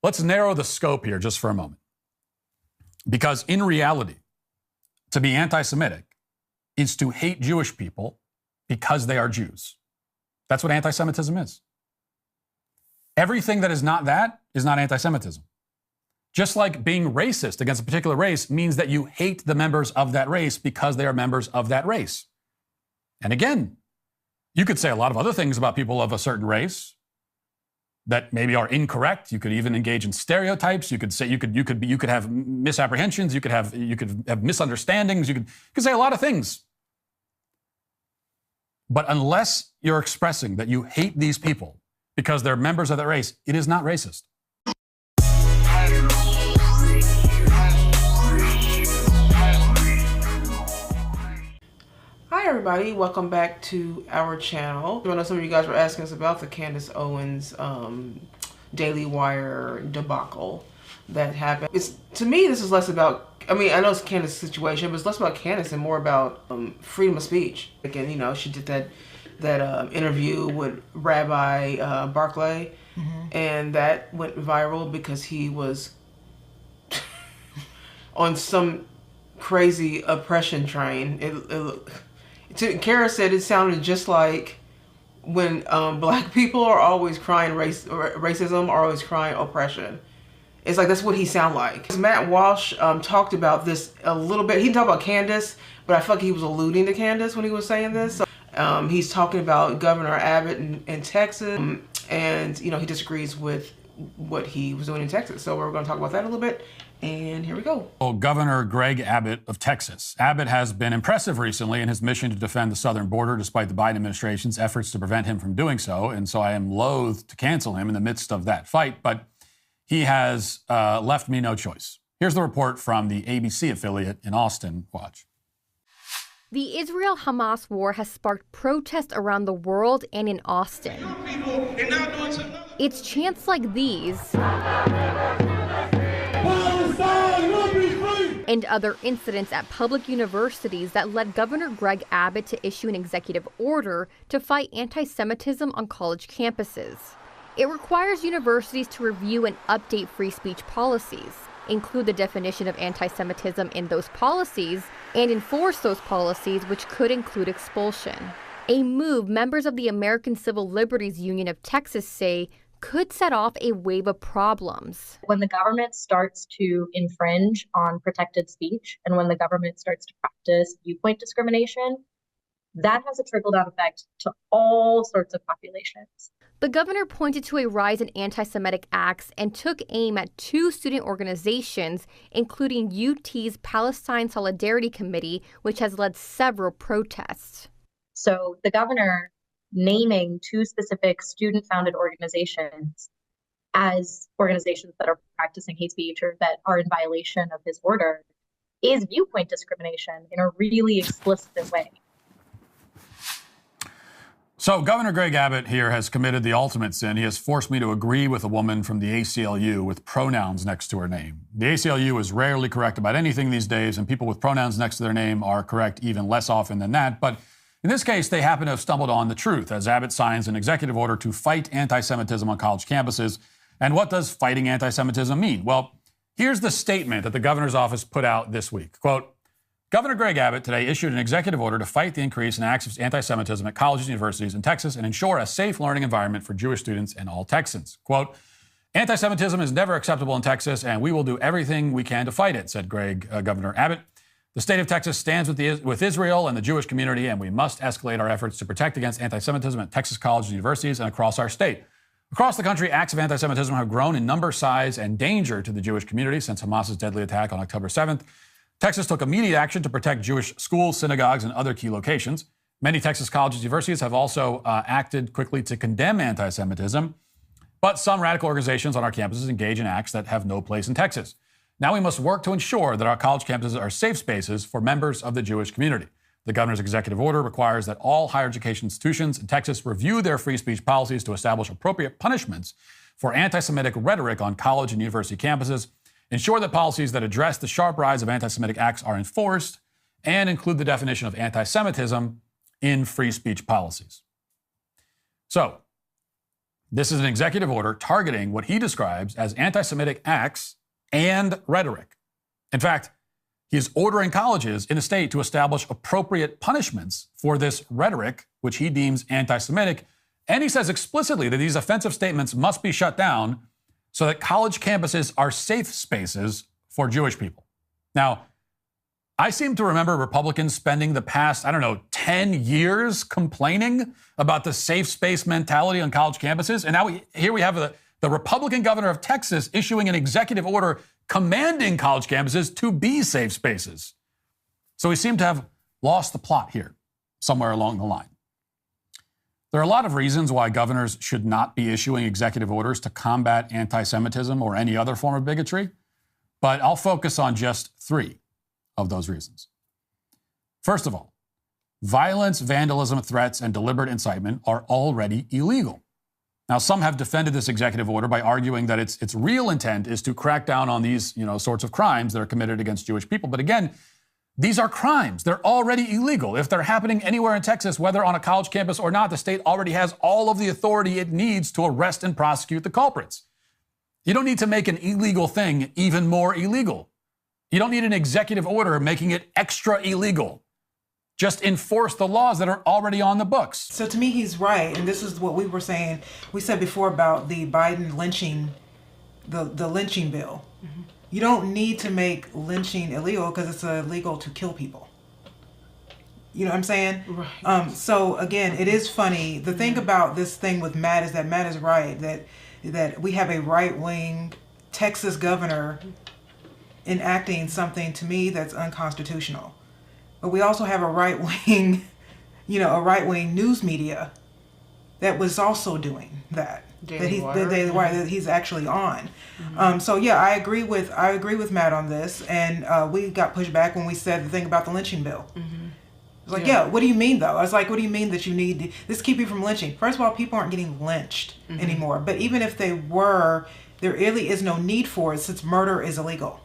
let's narrow the scope here just for a moment. Because in reality, to be anti-Semitic is to hate Jewish people because they are Jews. That's what anti-Semitism is. Everything that is not that is not anti-Semitism. Just like being racist against a particular race means that you hate the members of that race because they are members of that race. And again, you could say a lot of other things about people of a certain race that maybe are incorrect. You could even engage in stereotypes. You could say you could have misapprehensions. You could have misunderstandings. You could say a lot of things. But unless you're expressing that you hate these people because they're members of that race, it is not racist. Hi everybody, welcome back to our channel. I know some of you guys were asking us about the Candace Owens Daily Wire debacle that happened. To me, this is less about, I know it's Candace's situation, but it's less about Candace and more about freedom of speech. Again, you know, she did that interview with Rabbi Barclay, and that went viral because he was on some crazy oppression train. Kara said it sounded just like when black people are always crying racism, are always crying oppression. It's like that's what he sounded like. Matt Walsh talked about this a little bit. He didn't talk about Candace, but I feel like he was alluding to Candace when he was saying this. So, he's talking about Governor Abbott in Texas, and you know he disagrees with what he was doing in Texas. So we're going to talk about that a little bit. And here we go. Well, Governor Greg Abbott of Texas. Abbott has been impressive recently in his mission to defend the southern border, despite the Biden administration's efforts to prevent him from doing so. And so I am loath to cancel him in the midst of that fight. But he has left me no choice. Here's the report from the ABC affiliate in Austin. Watch. The Israel-Hamas war has sparked protests around the world and in Austin. It's chants like these and other incidents at public universities that led Governor Greg Abbott to issue an executive order to fight anti-Semitism on college campuses. It requires universities to review and update free speech policies, include the definition of anti-Semitism in those policies, and enforce those policies, which could include expulsion. A move members of the American Civil Liberties Union of Texas say could set off a wave of problems. When the government starts to infringe on protected speech and when the government starts to practice viewpoint discrimination, that has a trickle-down effect to all sorts of populations. The governor pointed to a rise in anti-Semitic acts and took aim at two student organizations, including UT's Palestine Solidarity Committee, which has led several protests. So the governor naming two specific student-founded organizations as organizations that are practicing hate speech or that are in violation of his order is viewpoint discrimination in a really explicit way. So Governor Greg Abbott here has committed the ultimate sin. He has forced me to agree with a woman from the ACLU with pronouns next to her name. The ACLU is rarely correct about anything these days, and people with pronouns next to their name are correct even less often than that. But in this case, they happen to have stumbled on the truth as Abbott signs an executive order to fight anti-Semitism on college campuses. And what does fighting anti-Semitism mean? Well, here's the statement that the governor's office put out this week. Quote, Governor Greg Abbott today issued an executive order to fight the increase in acts of anti-Semitism at colleges and universities in Texas and ensure a safe learning environment for Jewish students and all Texans. Quote, anti-Semitism is never acceptable in Texas, and we will do everything we can to fight it, said Governor Abbott. The state of Texas stands with Israel and the Jewish community, and we must escalate our efforts to protect against anti-Semitism at Texas colleges and universities and across our state. Across the country, acts of anti-Semitism have grown in number, size, and danger to the Jewish community since Hamas's deadly attack on October 7th. Texas took immediate action to protect Jewish schools, synagogues, and other key locations. Many Texas colleges and universities have also acted quickly to condemn anti-Semitism, but some radical organizations on our campuses engage in acts that have no place in Texas. Now we must work to ensure that our college campuses are safe spaces for members of the Jewish community. The governor's executive order requires that all higher education institutions in Texas review their free speech policies to establish appropriate punishments for anti-Semitic rhetoric on college and university campuses, ensure that policies that address the sharp rise of anti-Semitic acts are enforced, and include the definition of anti-Semitism in free speech policies. So, This is an executive order targeting what he describes as anti-Semitic acts and rhetoric. In fact, he is ordering colleges in the state to establish appropriate punishments for this rhetoric, which he deems anti-Semitic. And he says explicitly that these offensive statements must be shut down so that college campuses are safe spaces for Jewish people. Now, I seem to remember Republicans spending the past, 10 years complaining about the safe space mentality on college campuses. And now here we have the Republican governor of Texas issuing an executive order commanding college campuses to be safe spaces. So we seem to have lost the plot here somewhere along the line. There are a lot of reasons why governors should not be issuing executive orders to combat anti-Semitism or any other form of bigotry, but I'll focus on just 3 of those reasons. First of all, violence, vandalism, threats, and deliberate incitement are already illegal. Now, some have defended this executive order by arguing that its real intent is to crack down on these, sorts of crimes that are committed against Jewish people. But again, these are crimes. They're already illegal. If they're happening anywhere in Texas, whether on a college campus or not, the state already has all of the authority it needs to arrest and prosecute the culprits. You don't need to make an illegal thing even more illegal. You don't need an executive order making it extra illegal. Just enforce the laws that are already on the books. So to me, he's right. And this is what we were saying. We said before about the Biden lynching, the lynching bill. Mm-hmm. You don't need to make lynching illegal because it's illegal to kill people. You know what I'm saying? Right. So again, it is funny. The thing about this thing with Matt is that Matt is right. That we have a right-wing Texas governor enacting something, to me, that's unconstitutional. But we also have a right-wing, a right-wing news media that was also doing that. That he's actually on. Mm-hmm. So yeah, I agree with Matt on this, and we got pushed back when we said the thing about the lynching bill. Mm-hmm. It's like, yeah, what do you mean though? I was like, what do you mean that you need this to keep you from lynching? First of all, people aren't getting lynched anymore. But even if they were, there really is no need for it since murder is illegal.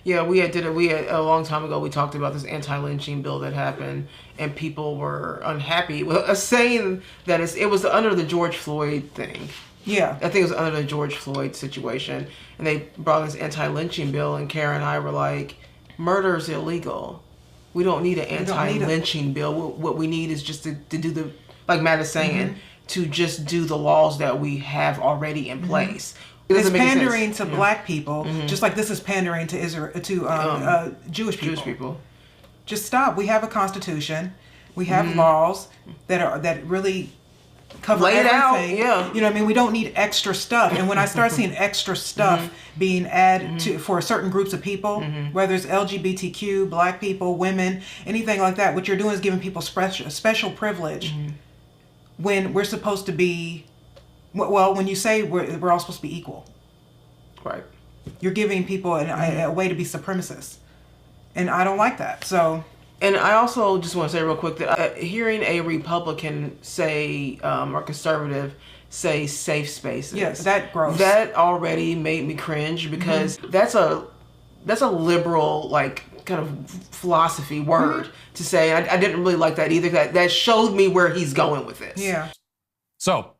Yeah, we had a long time ago, we talked about this anti-lynching bill that happened, and people were unhappy with us saying that it was under the George Floyd thing. Yeah. I think it was under the George Floyd situation. And they brought this anti-lynching bill, and Kara and I were like, murder's illegal. We don't need an anti-lynching bill. What we need is just to do the, like Matt is saying, to just do the laws that we have already in place. It's pandering to black people, just like this is pandering to Jewish people. Jewish people. Just stop. We have a constitution. We have laws that really cover everything. Out, yeah. You know what I mean? We don't need extra stuff. And when I start seeing extra stuff being added for certain groups of people, whether it's LGBTQ, black people, women, anything like that, what you're doing is giving people special privilege when we're supposed to be. Well, when you say we're all supposed to be equal, right? You're giving people a way to be supremacists, and I don't like that. So, and I also just want to say real quick that hearing a Republican say or conservative say safe spaces, yes, that gross. That already made me cringe because that's a liberal kind of philosophy word to say. I didn't really like that either. That showed me where he's going with this. Yeah. So,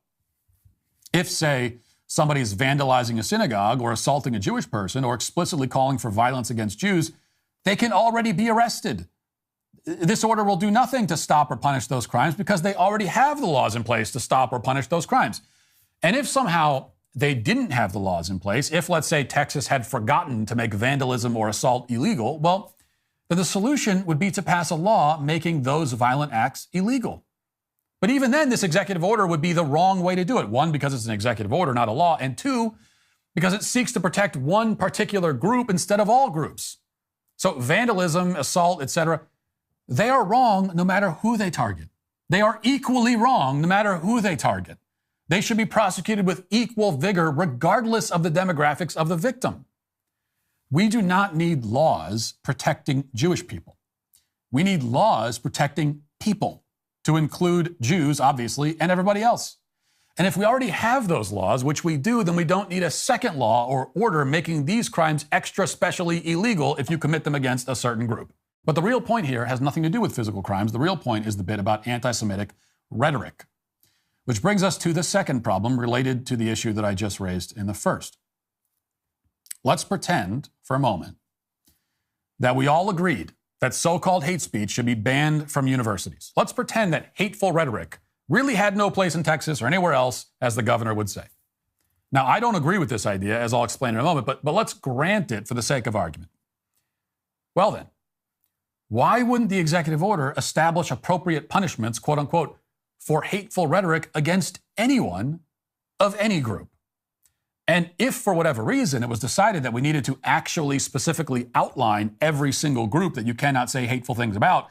if, say, somebody is vandalizing a synagogue or assaulting a Jewish person or explicitly calling for violence against Jews, they can already be arrested. This order will do nothing to stop or punish those crimes because they already have the laws in place to stop or punish those crimes. And if somehow they didn't have the laws in place, if, let's say, Texas had forgotten to make vandalism or assault illegal, well, then the solution would be to pass a law making those violent acts illegal. But even then, this executive order would be the wrong way to do it. One, because it's an executive order, not a law. And two, because it seeks to protect one particular group instead of all groups. So vandalism, assault, etc., they are wrong no matter who they target. They are equally wrong no matter who they target. They should be prosecuted with equal vigor regardless of the demographics of the victim. We do not need laws protecting Jewish people. We need laws protecting people, to include Jews, obviously, and everybody else. And if we already have those laws, which we do, then we don't need a second law or order making these crimes extra specially illegal if you commit them against a certain group. But the real point here has nothing to do with physical crimes. The real point is the bit about anti-Semitic rhetoric. Which brings us to the second problem related to the issue that I just raised in the first. Let's pretend for a moment that we all agreed that so-called hate speech should be banned from universities. Let's pretend that hateful rhetoric really had no place in Texas or anywhere else, as the governor would say. Now, I don't agree with this idea, as I'll explain in a moment, but let's grant it for the sake of argument. Well then, why wouldn't the executive order establish appropriate punishments, quote unquote, for hateful rhetoric against anyone of any group? And if for whatever reason it was decided that we needed to actually specifically outline every single group that you cannot say hateful things about,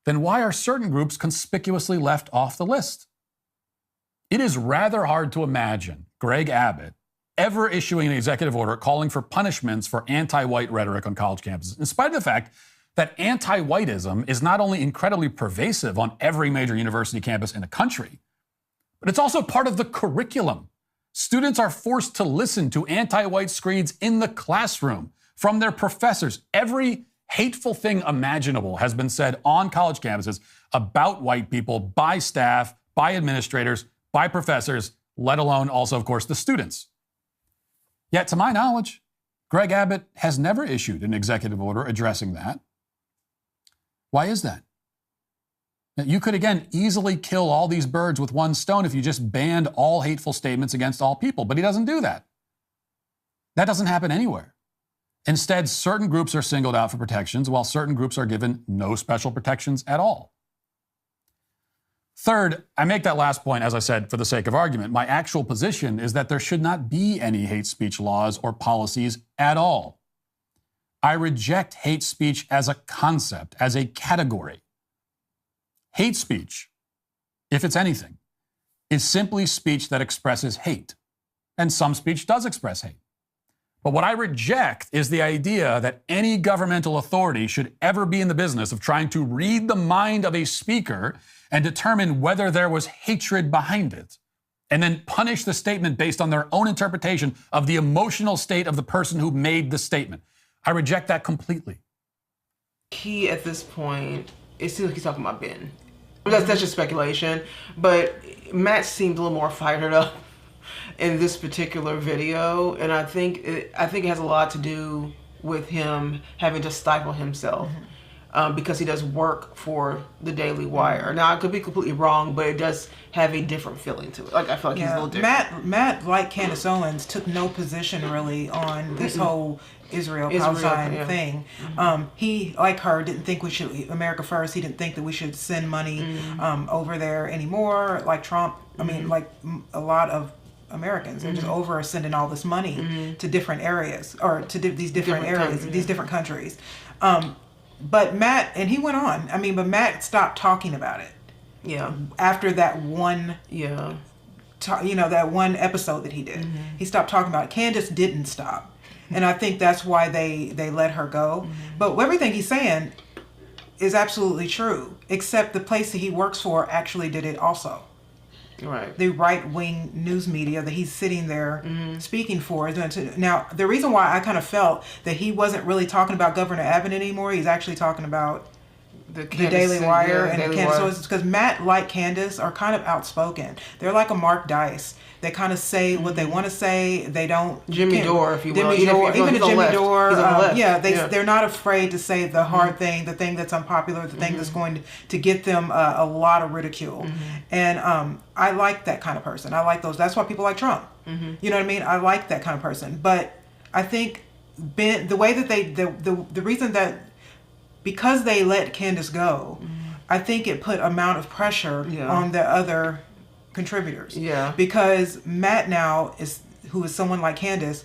then why are certain groups conspicuously left off the list? It is rather hard to imagine Greg Abbott ever issuing an executive order calling for punishments for anti-white rhetoric on college campuses, in spite of the fact that anti-whiteism is not only incredibly pervasive on every major university campus in the country, but it's also part of the curriculum. Students are forced to listen to anti-white screeds in the classroom from their professors. Every hateful thing imaginable has been said on college campuses about white people by staff, by administrators, by professors, let alone also, of course, the students. Yet, to my knowledge, Greg Abbott has never issued an executive order addressing that. Why is that? Now, you could, again, easily kill all these birds with one stone if you just banned all hateful statements against all people, but he doesn't do that. That doesn't happen anywhere. Instead, certain groups are singled out for protections, while certain groups are given no special protections at all. Third, I make that last point, as I said, for the sake of argument. My actual position is that there should not be any hate speech laws or policies at all. I reject hate speech as a concept, as a category. Hate speech, if it's anything, is simply speech that expresses hate. And some speech does express hate. But what I reject is the idea that any governmental authority should ever be in the business of trying to read the mind of a speaker and determine whether there was hatred behind it, and then punish the statement based on their own interpretation of the emotional state of the person who made the statement. I reject that completely. He, at this point, it seems like he's talking about Ben. That's just speculation, but Matt seemed a little more fired up in this particular video, and I think it has a lot to do with him having to stifle himself. Because he does work for the Daily Wire. Now, I could be completely wrong, but it does have a different feeling to it. Like, I feel like he's a little different. Matt, like Candace Owens, took no position really on this whole Israel-Palestine thing. He, like her, didn't think we should, America First, he didn't think that we should send money over there anymore. Like Trump, I mean, like a lot of Americans, they're just over sending all this money to different areas, or to these different areas, these different countries. But Matt, and he went on, but Matt stopped talking about it. Yeah. After that one, that one episode that he did. He stopped talking about it. Candace didn't stop. And I think that's why they let her go. But everything he's saying is absolutely true, except the place that he works for actually did it also. Right. The right-wing news media that he's sitting there speaking for. Now, the reason why I kind of felt that he wasn't really talking about Governor Abbott anymore, he's actually talking about the Daily Wire and Candace Owens, because Matt, like Candace, are kind of outspoken. They're like a Mark Dice. They kind of say what they want to say. They don't... Jimmy Dore, if you will. Even a Jimmy Dore. They're not afraid to say the hard thing, the thing that's unpopular, the thing that's going to get them a lot of ridicule. And I like that kind of person. I like those. That's why people like Trump. You know what I mean? I like that kind of person. But I think the way that the reason that, because they let Candace go, I think it put amount of pressure on the other contributors. Yeah. Because Matt now who is someone like Candace,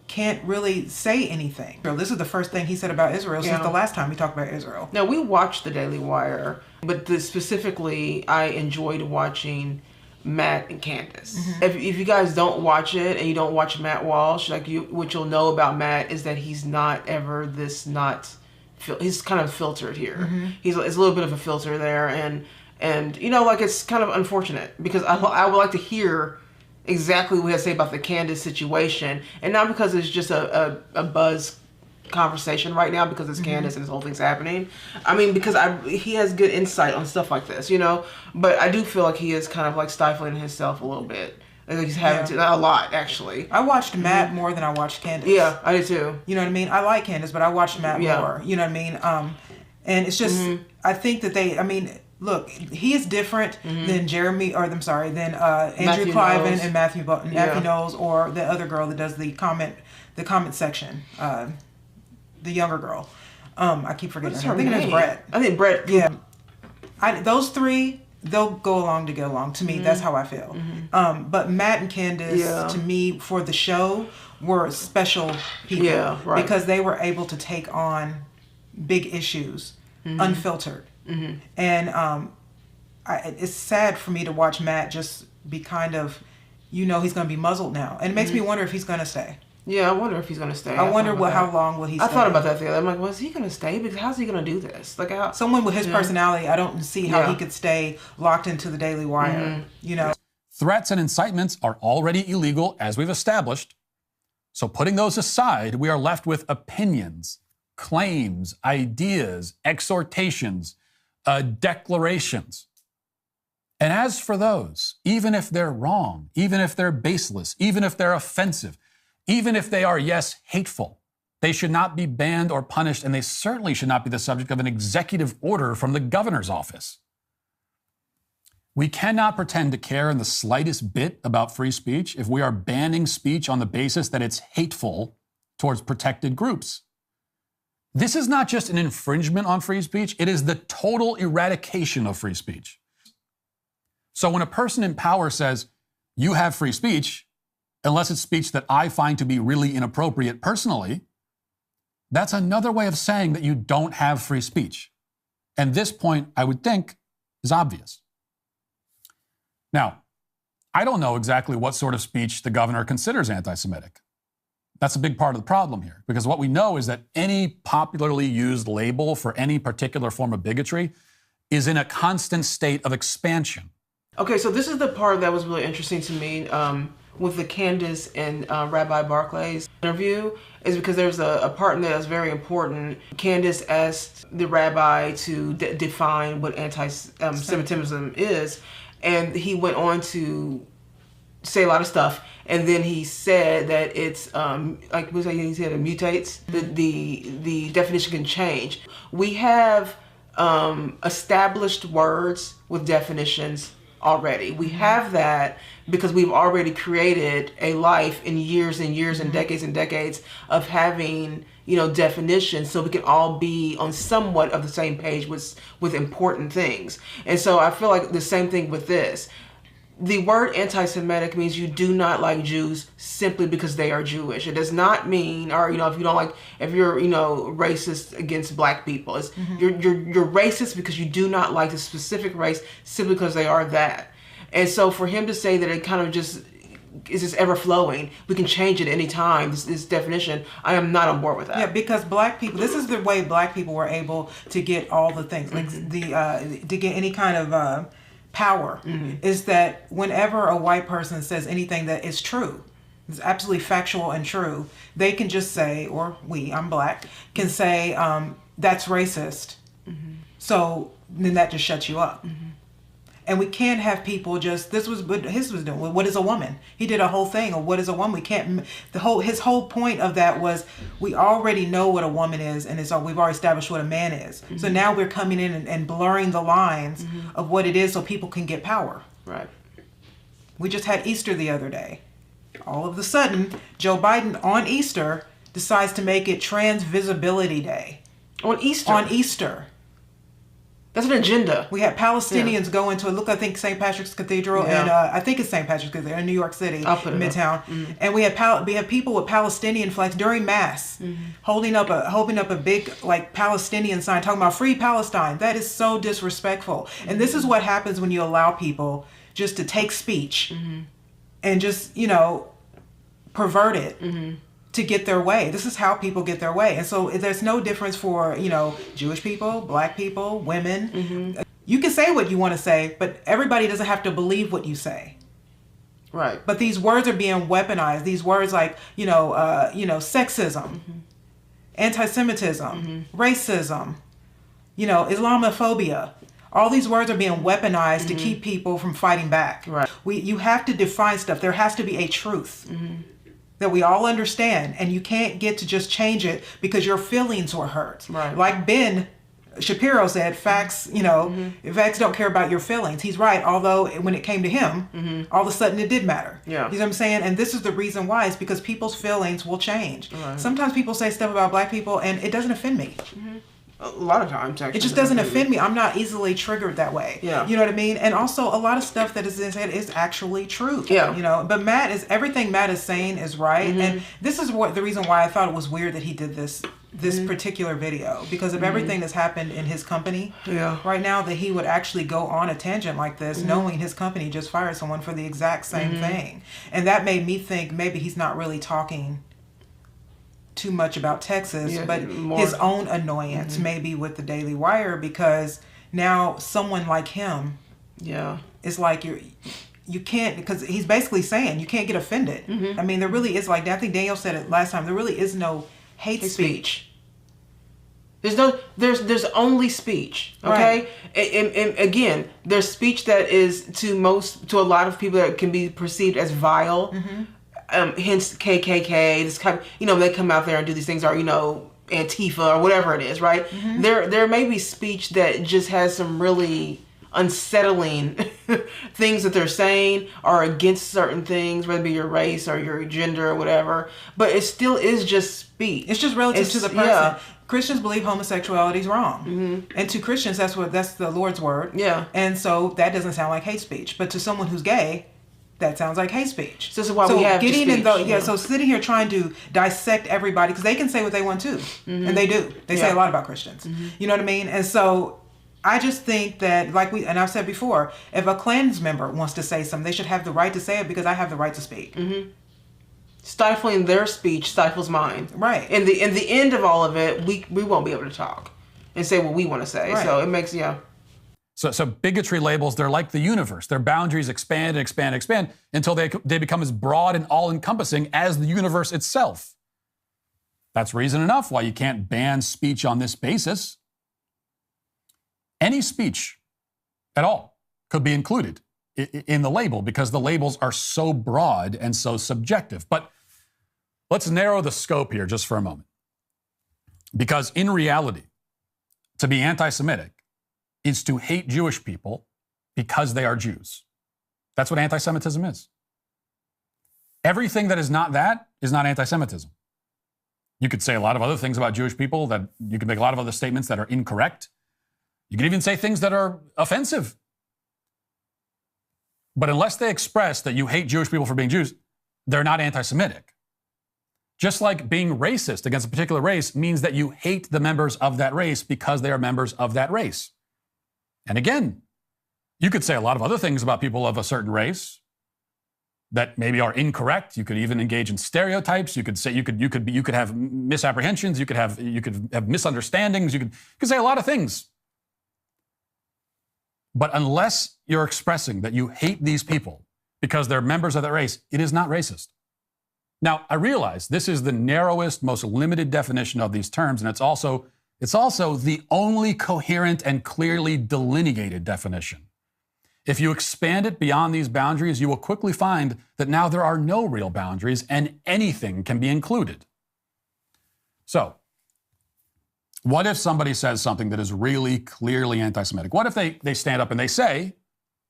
can't really say anything. This is the first thing he said about Israel since the last time he talked about Israel. Now, we watched the Daily Wire, but specifically, I enjoyed watching Matt and Candace. If you guys don't watch it and you don't watch Matt Walsh, what you'll know about Matt is that he's not ever this he's kind of filtered here. It's a little bit of a filter there, and it's kind of unfortunate, because I would like to hear exactly what he has to say about the Candace situation, and not because it's just a buzz conversation right now because it's Candace and this whole thing's happening. I mean, because he has good insight on stuff like this, you know. But I do feel like he is kind of like stifling himself a little bit. I think he's having to, a lot, actually. I watched Matt more than I watched Candace. Yeah, I did too. You know what I mean? I like Candace, but I watched Matt more. You know what I mean? And it's just, I think that look, he is different than Andrew Cliven and Matthew Knowles, or the other girl that does the comment section, the younger girl. I keep forgetting her name. I think it's Brett. I think Brett. Yeah. Those three, they'll go along to get along. To me, that's how I feel. But Matt and Candace, to me, for the show, were special people because they were able to take on big issues unfiltered. And it's sad for me to watch Matt just be kind of, he's going to be muzzled now. And it makes me wonder if he's going to stay. Yeah, I wonder if he's going to stay. I wonder how long will he stay. I thought about that the other day. I'm like, well, is he going to stay? Because how's he going to do this? Like, someone with his personality, I don't see how he could stay locked into the Daily Wire, Threats and incitements are already illegal, as we've established. So putting those aside, we are left with opinions, claims, ideas, exhortations, declarations. And as for those, even if they're wrong, even if they're baseless, even if they're offensive, even if they are, yes, hateful, they should not be banned or punished, and they certainly should not be the subject of an executive order from the governor's office. We cannot pretend to care in the slightest bit about free speech if we are banning speech on the basis that it's hateful towards protected groups. This is not just an infringement on free speech, it is the total eradication of free speech. So when a person in power says, you have free speech, unless it's speech that I find to be really inappropriate personally, that's another way of saying that you don't have free speech. And this point, I would think, is obvious. Now, I don't know exactly what sort of speech the governor considers anti-Semitic. That's a big part of the problem here, because what we know is that any popularly used label for any particular form of bigotry is in a constant state of expansion. Okay, so this is the part that was really interesting to me with the Candace and Rabbi Barclay's interview, is because there's a part in there that's very important. Candace asked the rabbi to define what anti-Semitism is, and he went on to say a lot of stuff. And then he said that it's he said it mutates. The definition can change. We have established words with definitions already. We have that because we've already created a life in years and years and decades of having definitions, so we can all be on somewhat of the same page with important things. And so I feel like the same thing with this. The word anti-Semitic means you do not like Jews simply because they are Jewish. It does not mean, or if you don't like, if you're racist against black people, it's you're racist because you do not like the specific race simply because they are that. And so for him to say that it kind of just is just ever flowing, we can change it any time. This definition, I am not on board with that. Yeah, because black people, this is the way black people were able to get all the things, like to get any kind of power, is that whenever a white person says anything that is true, is absolutely factual and true, they can just say, or I'm black, can say, that's racist. So then that just shuts you up. And we can't have people just, this was what his was doing. What is a woman? He did a whole thing of what is a woman. We can't, his whole point of that was, we already know what a woman is, and we've already established what a man is. So now we're coming in and blurring the lines of what it is so people can get power. Right. We just had Easter the other day. All of a sudden, Joe Biden on Easter decides to make it Trans Visibility Day. On Easter? On Easter. That's an agenda. We had Palestinians go into I think St. Patrick's Cathedral, and I think it's St. Patrick's Cathedral in New York City, Midtown. And we had people with Palestinian flags during Mass, holding up a big Palestinian sign talking about Free Palestine. That is so disrespectful. And this is what happens when you allow people just to take speech and just pervert it. To get their way. This is how people get their way. And so there's no difference for, Jewish people, black people, women. You can say what you want to say, but everybody doesn't have to believe what you say. Right. But these words are being weaponized. These words like, sexism. anti-Semitism, racism, Islamophobia. All these words are being weaponized to keep people from fighting back. Right. You have to define stuff. There has to be a truth that we all understand, and you can't get to just change it because your feelings were hurt. Right. Like Ben Shapiro said, facts, facts don't care about your feelings. He's right, although when it came to him, all of a sudden it did matter. Yeah. You know what I'm saying? And this is the reason why. It's because people's feelings will change. Right. Sometimes people say stuff about black people and it doesn't offend me. A lot of times, actually. It just doesn't offend me. I'm not easily triggered that way. Yeah. You know what I mean? And also, a lot of stuff that is said is actually true. Yeah. But everything Matt is saying is right. And this is the reason why I thought it was weird that he did this particular video, because of everything that's happened in his company right now, that he would actually go on a tangent like this, knowing his company just fired someone for the exact same thing. And that made me think maybe he's not really talking too much about Texas, but his own annoyance maybe with the Daily Wire, because now someone like him is like, you can't, because he's basically saying you can't get offended. I mean, there really is, like I think Daniel said it last time, there really is no hate speech. There's only speech, okay? Right. And again, there's speech that is to a lot of people that can be perceived as vile. Hence KKK, this kind of, they come out there and do these things, or Antifa or whatever it is, right? There may be speech that just has some really unsettling things that they're saying, or against certain things, whether it be your race or your gender or whatever, but it still is just speech. It's just relative to the person. Yeah. Christians believe homosexuality is wrong, and to Christians that's the Lord's word. Yeah, and so that doesn't sound like hate speech, but to someone who's gay, that sounds like hate speech. So this is why we have getting in so sitting here trying to dissect everybody, because they can say what they want to, and they do. They say a lot about Christians. You know what I mean? And so I just think that, and I've said before, if a Klan's member wants to say something, they should have the right to say it, because I have the right to speak. Stifling their speech stifles mine. Right. In the end of all of it, we won't be able to talk and say what we want to say. Right. So it makes So bigotry labels, they're like the universe. Their boundaries expand and expand and expand until they become as broad and all-encompassing as the universe itself. That's reason enough why you can't ban speech on this basis. Any speech at all could be included in the label, because the labels are so broad and so subjective. But let's narrow the scope here just for a moment. Because in reality, to be anti-Semitic is to hate Jewish people because they are Jews. That's what anti-Semitism is. Everything that is not that is not anti-Semitism. You could say a lot of other things about Jewish people, that you could make a lot of other statements that are incorrect. You could even say things that are offensive. But unless they express that you hate Jewish people for being Jews, they're not anti-Semitic. Just like being racist against a particular race means that you hate the members of that race because they are members of that race. And again, you could say a lot of other things about people of a certain race that maybe are incorrect. You could even engage in stereotypes. You could say you could have misapprehensions. You could have misunderstandings. You could say a lot of things. But unless you're expressing that you hate these people because they're members of that race, it is not racist. Now, I realize this is the narrowest, most limited definition of these terms, and it's also the only coherent and clearly delineated definition. If you expand it beyond these boundaries, you will quickly find that now there are no real boundaries and anything can be included. So, what if somebody says something that is really clearly anti-Semitic? What if they stand up and they say,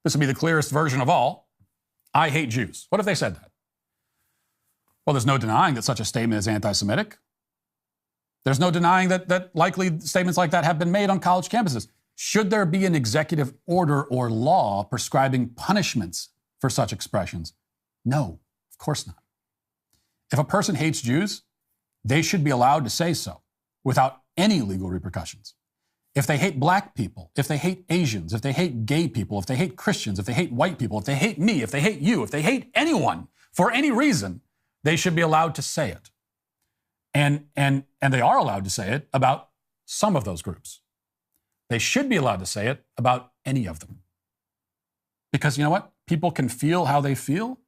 this would be the clearest version of all, I hate Jews? What if they said that? Well, there's no denying that such a statement is anti-Semitic. There's no denying that likely statements like that have been made on college campuses. Should there be an executive order or law prescribing punishments for such expressions? No, of course not. If a person hates Jews, they should be allowed to say so without any legal repercussions. If they hate black people, if they hate Asians, if they hate gay people, if they hate Christians, if they hate white people, if they hate me, if they hate you, if they hate anyone for any reason, they should be allowed to say it. And they are allowed to say it about some of those groups. They should be allowed to say it about any of them. Because you know what? People can feel how they feel,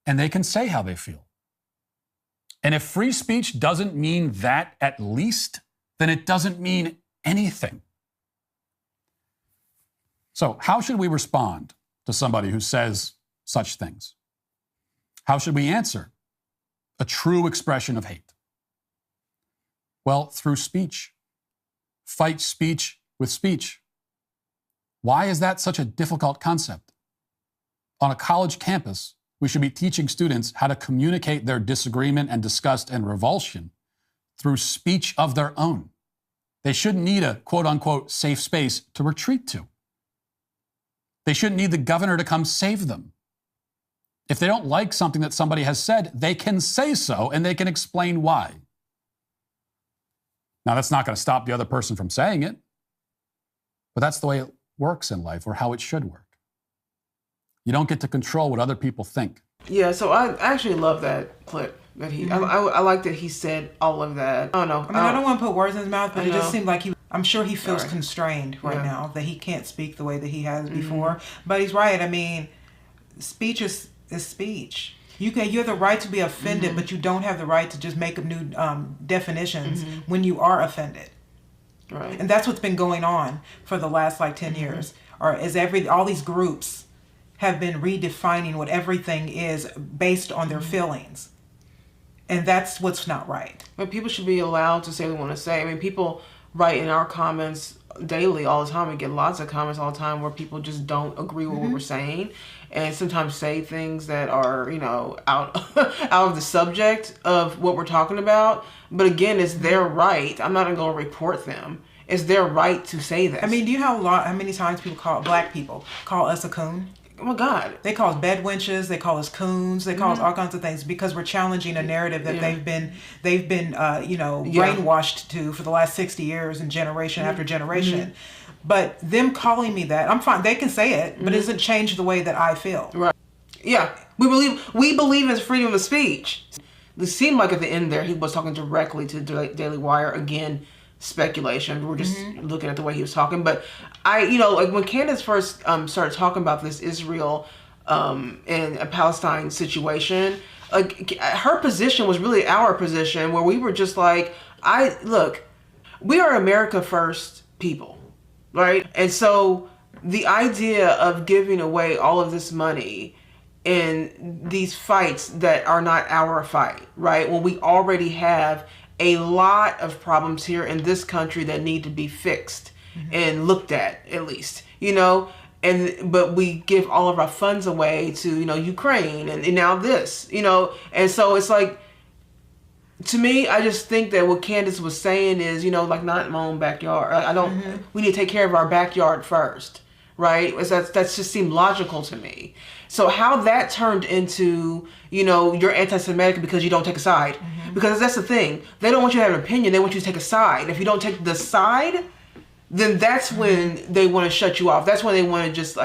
and they can say how they feel. And if free speech doesn't mean that at least, then it doesn't mean anything. So how should we respond to somebody who says such things? How should we answer a true expression of hate? Well, through speech. Fight speech with speech. Why is that such a difficult concept? On a college campus, we should be teaching students how to communicate their disagreement and disgust and revulsion through speech of their own. They shouldn't need a quote-unquote safe space to retreat to. They shouldn't need the governor to come save them. If they don't like something that somebody has said, they can say so and they can explain why. Now, that's not going to stop the other person from saying it, but that's the way it works in life, or how it should work. You don't get to control what other people think. Yeah, so I actually love that clip that he. I like that he said all of that. I don't know. I mean, I don't want to put words in his mouth, but it just seemed like I'm sure he feels constrained right now that he can't speak the way that he has before. But he's right. I mean, speech is speech. You have the right to be offended, but you don't have the right to just make up new definitions when you are offended. Right. And that's what's been going on for the last 10 years. Or is all these groups have been redefining what everything is based on their feelings. And that's what's not right. But people should be allowed to say what they want to say. I mean, people write in our comments daily all the time. We get lots of comments all the time where people just don't agree with what we're saying, and sometimes say things that are, out of the subject of what we're talking about. But again, it's their right. I'm not going to report them. It's their right to say this. I mean, do you know how many times black people call us a coon? Oh my God. They call us bed wenches. They call us coons. They call us all kinds of things because we're challenging a narrative that they've been brainwashed to for the last 60 years and generation after generation. But them calling me that, I'm fine. They can say it, but it doesn't change the way that I feel. Right. Yeah. We believe in freedom of speech. It seemed like at the end there he was talking directly to Daily Wire. Again, speculation. We're just looking at the way he was talking. But when Candace first started talking about this Israel and a Palestine situation, her position was really our position, where we were just like, we are America first people, right? And so the idea of giving away all of this money in these fights that are not our fight, right? When we already have a lot of problems here in this country that need to be fixed and looked at least, but we give all of our funds away to, Ukraine and now this, and so it's like, to me, I just think that what Candace was saying is, not in my own backyard. We need to take care of our backyard first, right? That's just seemed logical to me. So how that turned into, you're anti-Semitic because you don't take a side. Because that's the thing. They don't want you to have an opinion. They want you to take a side. And if you don't take the side, then that's when they want to shut you off. That's when they want to just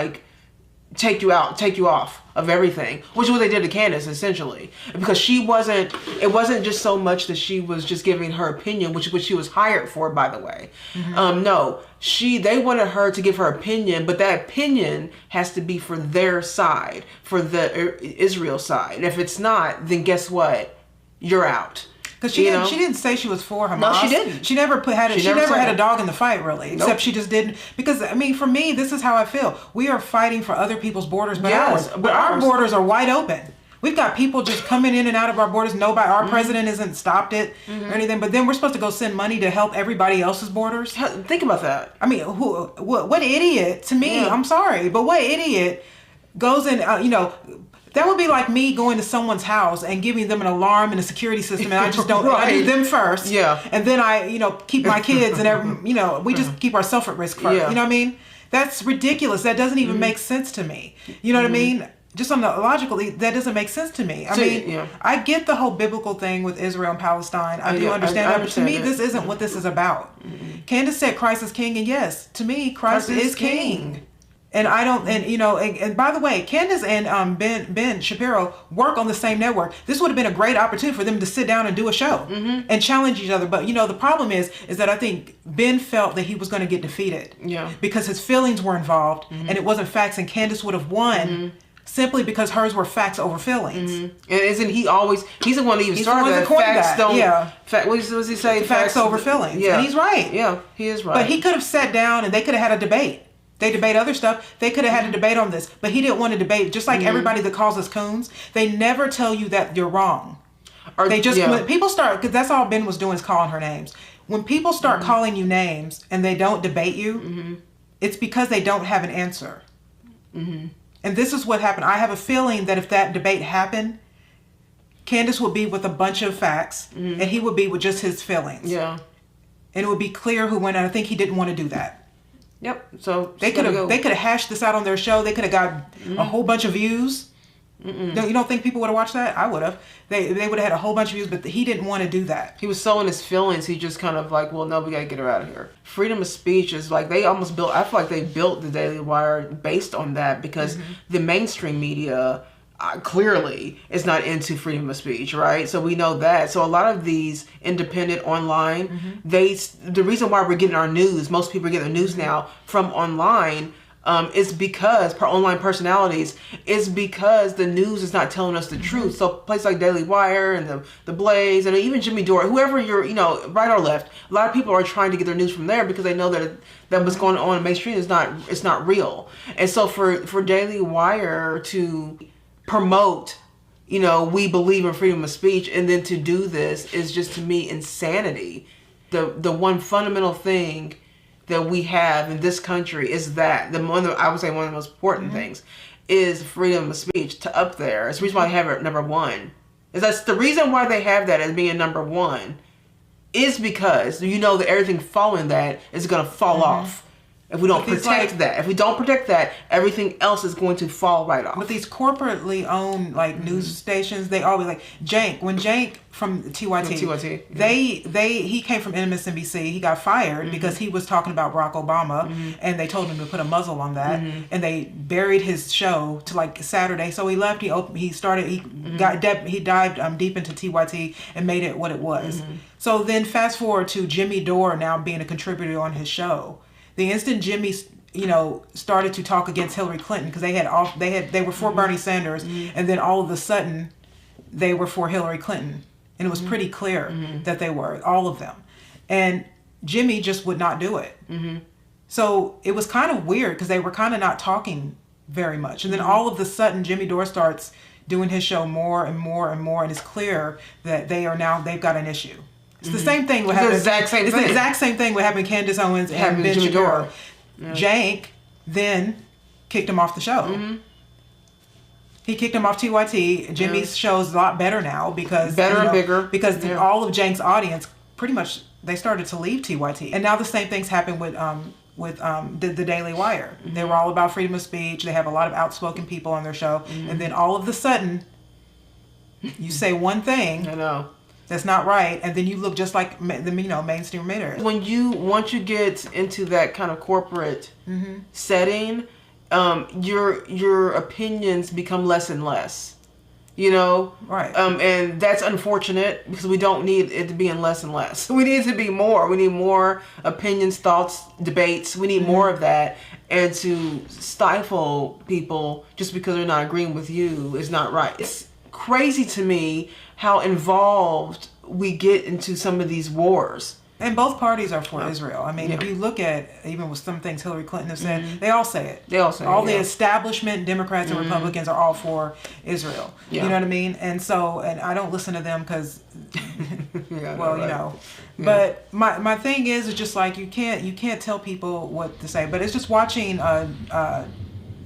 take you off of everything, which is what they did to Candace, essentially. Because it wasn't just so much that she was just giving her opinion, which she was hired for, by the way. No, they wanted her to give her opinion, but that opinion has to be for their side, for the Israel side. And if it's not, then guess what? You're out. Because she didn't say she was for Hamas. No, she didn't. She never had a dog in the fight, really. Except she just didn't. Because, I mean, for me, this is how I feel. We are fighting for other people's borders, but our borders are wide open. We've got people just coming in and out of our borders. Our president hasn't stopped it or anything. But then we're supposed to go send money to help everybody else's borders. Think about that. I mean, what idiot? To me, I'm sorry, but what idiot goes in? That would be like me going to someone's house and giving them an alarm and a security system, and I just don't. I do them first, and then I, keep my kids, and we just keep ourselves at risk first. You know what I mean? That's ridiculous. That doesn't even make sense to me. You know what I mean? Just on the logically, that doesn't make sense to me. I get the whole biblical thing with Israel and Palestine. I do understand that, but to me, this isn't what this is about. Candace said Christ is king, and yes, to me, Christ is king. And I don't, and by the way, Candace and Ben Shapiro work on the same network. This would have been a great opportunity for them to sit down and do a show and challenge each other. But the problem is that I think Ben felt that he was going to get defeated, because his feelings were involved and it wasn't facts. And Candace would have won simply because hers were facts over feelings. And isn't he always, he's the one that even started that. Facts don't, what does he say? Facts over feelings. Yeah. And he's right. Yeah, he is right. But he could have sat down and they could have had a debate. They debate other stuff. They could have had a debate on this, but he didn't want to debate. Just like everybody that calls us coons, they never tell you that you're wrong. Or they just, when people start, because that's all Ben was doing is calling her names. When people start calling you names and they don't debate you, it's because they don't have an answer. And this is what happened. I have a feeling that if that debate happened, Candace would be with a bunch of facts and he would be with just his feelings. Yeah. And it would be clear who won, and I think he didn't want to do that. Yep. So they could have hashed this out on their show. They could have got a whole bunch of views. You don't think people would have watched that? I would have. They would have had a whole bunch of views, but he didn't want to do that. He was so in his feelings. He just kind of like, well, no, we gotta get her out of here. Freedom of speech is like they almost built. I feel like they built the Daily Wire based on that because the mainstream media clearly is not into freedom of speech, right? So we know that. So a lot of these independent online, the reason why we're getting our news, most people are getting their news now from online, is because online personalities is because the news is not telling us the truth. So places like Daily Wire and the Blaze and even Jimmy Dore, whoever you're, right or left, a lot of people are trying to get their news from there because they know that what's going on in mainstream is not real. And so for Daily Wire to promote, we believe in freedom of speech, and then to do this is just, to me, insanity. The one fundamental thing that we have in this country is that I would say one of the most important things is freedom of speech to up there. It's the reason why they have it at number one. That's the reason why they have that as being number one is because that everything following that is going to fall off. If we don't protect that, if we don't protect that, everything else is going to fall right off. With these corporately owned news stations, they always when Jank from TYT, he came from MSNBC. He got fired because he was talking about Barack Obama, and they told him to put a muzzle on that, and they buried his show to Saturday. So he left. He dived deep into TYT and made it what it was. So then fast forward to Jimmy Dore now being a contributor on his show. The instant Jimmy, started to talk against Hillary Clinton because they were for Bernie Sanders, and then all of a sudden they were for Hillary Clinton, and it was pretty clear that they were, all of them, and Jimmy just would not do it. So it was kind of weird because they were kind of not talking very much, and then all of a sudden Jimmy Dore starts doing his show more and more and more, and it's clear that they've got an issue. It's the same thing. It's the exact same thing what happened to Candace Owens and Ben Shapiro. Jank then kicked him off the show. He kicked him off TYT. Jimmy's show is a lot better now because and bigger because all of Jank's audience pretty much they started to leave TYT, and now the same things happen with the Daily Wire. They were all about freedom of speech. They have a lot of outspoken people on their show, and then all of a sudden, you say one thing. I know. That's not right, and then you look just like the mainstream media. Once you get into that kind of corporate setting, your opinions become less and less. Right. And that's unfortunate because we don't need it to be in less and less. We need it to be more. We need more opinions, thoughts, debates. We need more of that. And to stifle people just because they're not agreeing with you is not right. It's crazy to me how involved we get into some of these wars. And both parties are for Israel. I mean, if you look at, even with some things Hillary Clinton has said, they all say it. The establishment, Democrats and Republicans are all for Israel. You know what I mean? And I don't listen to them because, But my thing is just like, you can't tell people what to say. But it's just watching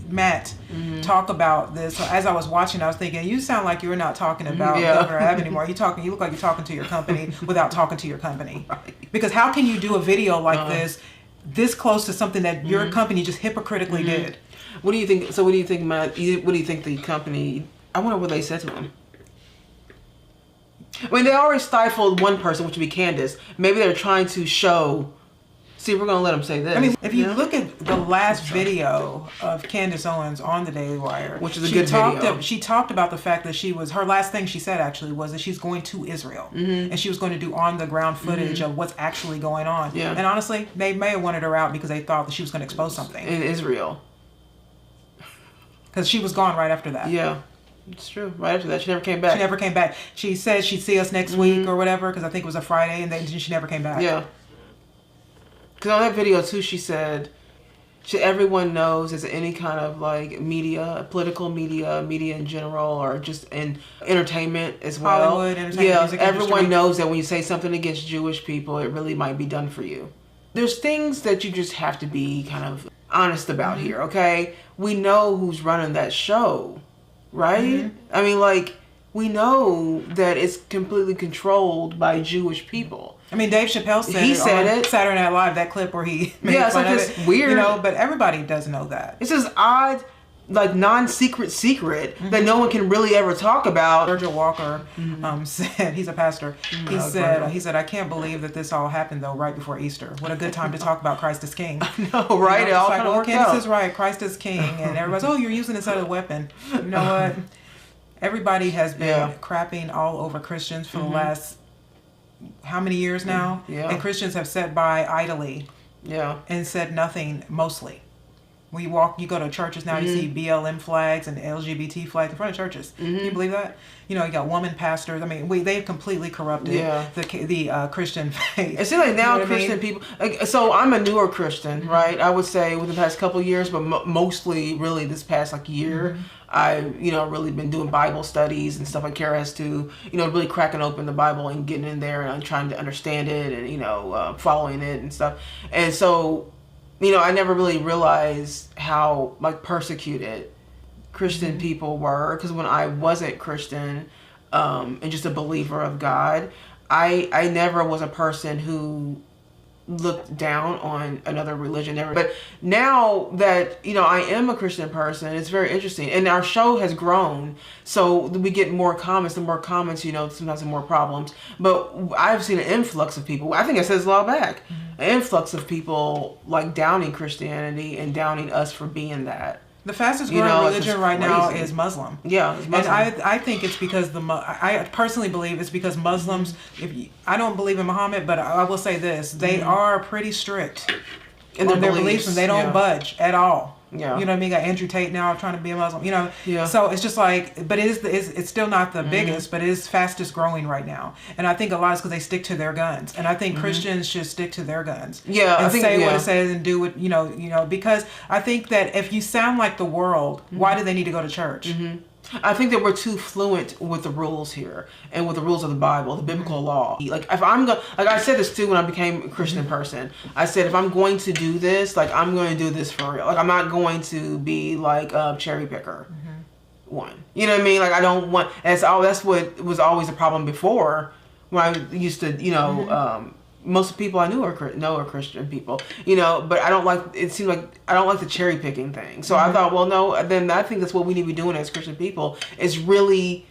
Matt talk about this. So as I was watching, I was thinking, you sound like you're not talking about Governor Abbott anymore. You look like you're talking to your company without talking to your company. Right. Because how can you do a video like this close to something that your company just hypocritically did? What do you think? So what do you think, Matt? What do you think the company? I wonder what they said to him. I mean, they already stifled one person, which would be Candace. Maybe they're trying to show. See, we're going to let them say this. I mean, if you look at the last video of Candace Owens on the Daily Wire, which is a good video. She talked about the fact that her last thing she said actually was that she's going to Israel. And she was going to do on the ground footage of what's actually going on. Yeah. And honestly, they may have wanted her out because they thought that she was going to expose something. In Israel. because she was gone right after that. Yeah. It's true. Right after that, she never came back. She never came back. She said she'd see us next week or whatever, because I think it was a Friday, and then she never came back. Yeah. Because on that video, too, she said, everyone knows there's any kind of like media, political media, media in general, or just in entertainment as well. Hollywood, entertainment, music everyone industry. knows that when you say something against Jewish people, it really might be done for you. There's things that you just have to be kind of honest about here, okay? We know who's running that show, right? I mean, like, we know that it's completely controlled by Jewish people. I mean, Dave Chappelle said He it said on it. Saturday Night Live, that clip where he made Yeah, it's fun like of this it. weird, you know, but everybody does know that. It's this odd, like non-secret secret that no one can really ever talk about. Virgil Walker said, he's a pastor. He said, I can't believe that this all happened though right before Easter. What a good time to talk about Christ as King. No, right? You know, It all like, kind of worked Candace out. is right. Christ is King, and everybody's, oh, you're using this as a weapon. You know what? Everybody has been crapping all over Christians for the last how many years now? Yeah. And Christians have sat by idly and said nothing mostly. When you go to churches now, you see BLM flags and LGBT flags in front of churches. Can you believe that? You know, you got woman pastors. I mean, they've completely corrupted the Christian faith. It seems like now You know what I Christian mean? people, like, so I'm a newer Christian, right? I would say within the past couple of years, but mostly really this past like year, I've, really been doing Bible studies and stuff like Kara has to, really cracking open the Bible and getting in there and trying to understand it and, following it and stuff. And so, I never really realized how like persecuted Christian people were, because when I wasn't Christian and just a believer of God, I never was a person who looked down on another religion ever. But now that I am a Christian person, it's very interesting, and our show has grown, so we get more comments. The more comments, sometimes the more problems. But I've seen an influx of people, I think I said this a while back, an influx of people like downing Christianity and downing us for being that. The fastest growing religion right now is Muslim. Yeah, it's Muslim. And I think it's because I personally believe it's because Muslims, I don't believe in Muhammad, but I will say this, they are pretty strict in their beliefs, and they don't budge at all. Yeah. You know what I mean? Got Andrew Tate now trying to be a Muslim, Yeah. So it's just like, but it's still not the biggest, but it is fastest growing right now. And I think a lot is because they stick to their guns. And I think Christians should stick to their guns. Yeah. And say what it says and do what, because I think that if you sound like the world, why do they need to go to church? I think that we're too fluent with the rules here and with the rules of the Bible, the biblical law. Like if I'm going, like I said this too when I became a Christian person. I said if I'm going to do this, like I'm going to do this for real. Like I'm not going to be like a cherry picker. One, you know what I mean? Like I don't want. That's what was always a problem before when I used to, most people I knew are Christian people, but I don't like, it seems like I don't like the cherry picking thing. So I thought, well, no, then I think that's what we need to be doing as Christian people, is really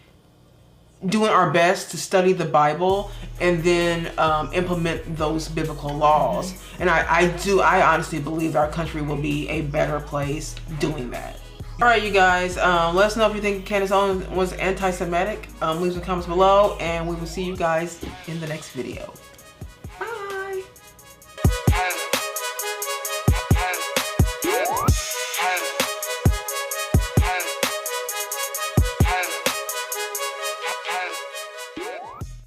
doing our best to study the Bible and then implement those biblical laws. And I honestly believe our country will be a better place doing that. All right, you guys, let us know if you think Candace Owens was anti-Semitic. Leave some comments below, and we will see you guys in the next video.